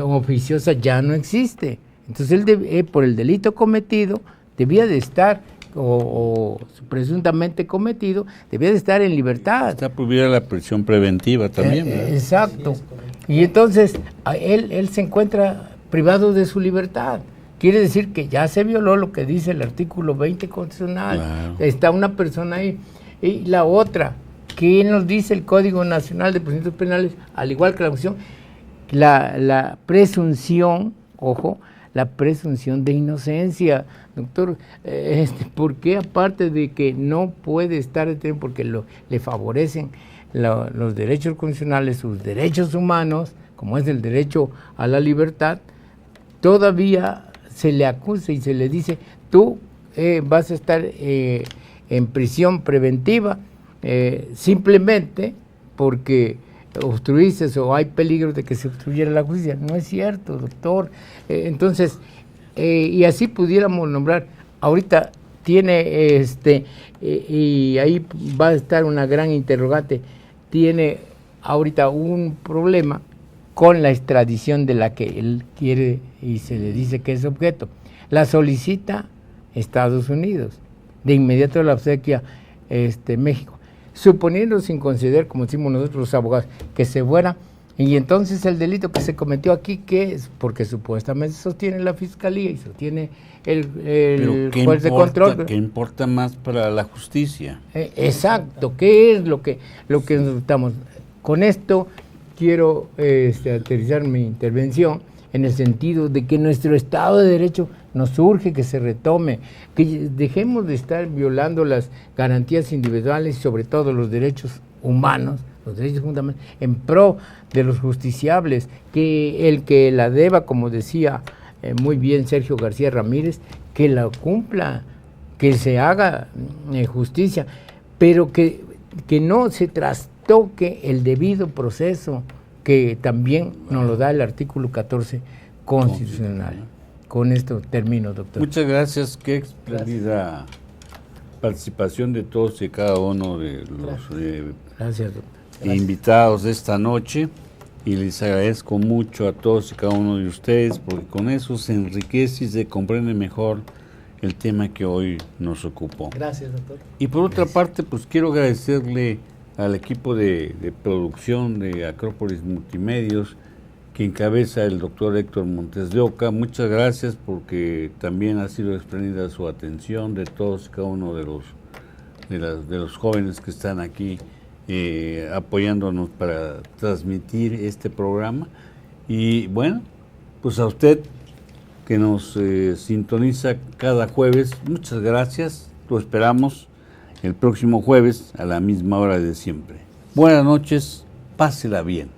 oficiosa ya no existe. Entonces él por el delito cometido debía de estar, o presuntamente cometido, debía de estar en libertad. Está prohibida la prisión preventiva también, ¿verdad? Exacto. Y entonces él se encuentra privado de su libertad. Quiere decir que ya se violó lo que dice el artículo 20 constitucional. Claro. Está una persona ahí. Y la otra, ¿qué nos dice el Código Nacional de Procedimientos Penales? Al igual que la cuestión, la presunción, ojo, la presunción de inocencia. Doctor, ¿por qué, aparte de que no puede estar detenido porque le favorecen los derechos constitucionales, sus derechos humanos, como es el derecho a la libertad, todavía se le acusa y se le dice, tú vas a estar en prisión preventiva simplemente porque obstruiste o hay peligro de que se obstruyera la justicia? No es cierto, doctor. Entonces, y así pudiéramos nombrar. Ahorita tiene, y ahí va a estar una gran interrogante, tiene ahorita un problema con la extradición de la que él quiere y se le dice que es objeto. La solicita Estados Unidos, de inmediato la obsequia México, suponiendo sin considerar, como decimos nosotros los abogados, que se fuera, y entonces el delito que se cometió aquí, ¿qué es? Porque supuestamente sostiene la Fiscalía y sostiene el juez de control. ¿Qué importa más para la justicia? Exacto, ¿qué es lo que necesitamos? Con esto quiero aterrizar mi intervención en el sentido de que nuestro Estado de Derecho nos urge que se retome, que dejemos de estar violando las garantías individuales y sobre todo los derechos humanos, los derechos fundamentales, en pro de los justiciables, que el que la deba, como decía muy bien Sergio García Ramírez, que la cumpla, que se haga justicia, pero que no se trastoque el debido proceso, que también nos lo da el artículo 14 constitucional. Con esto termino, doctor. Muchas gracias, qué espléndida participación de todos y cada uno de los gracias, doctor. Invitados de esta noche, y les agradezco mucho a todos y cada uno de ustedes, porque con eso se enriquece y se comprende mejor el tema que hoy nos ocupó. Gracias, doctor. Y por otra parte, pues quiero agradecerle al equipo de producción de Acrópolis Multimedios, que encabeza el doctor Héctor Montes de Oca. Muchas gracias, porque también ha sido espléndida su atención de todos y cada uno de los jóvenes que están aquí apoyándonos para transmitir este programa. Y bueno, pues a usted que nos sintoniza cada jueves, muchas gracias. Lo esperamos el próximo jueves a la misma hora de siempre. Buenas noches, pásela bien.